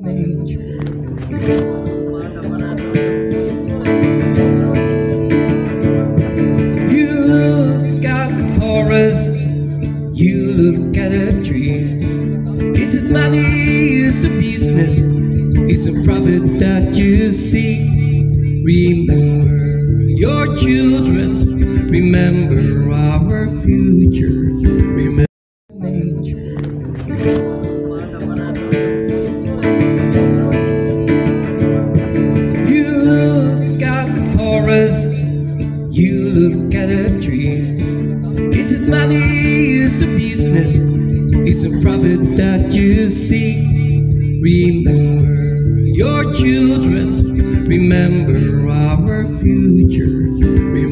nature. You look at the forest, you look at the trees. Is it money, is it business, is it profit that you see? Remember your children, remember our future, remember nature. You look at the forest, you look at the trees. Is it money, is it business, is it profit that you see? Remember your children, remember our future, remember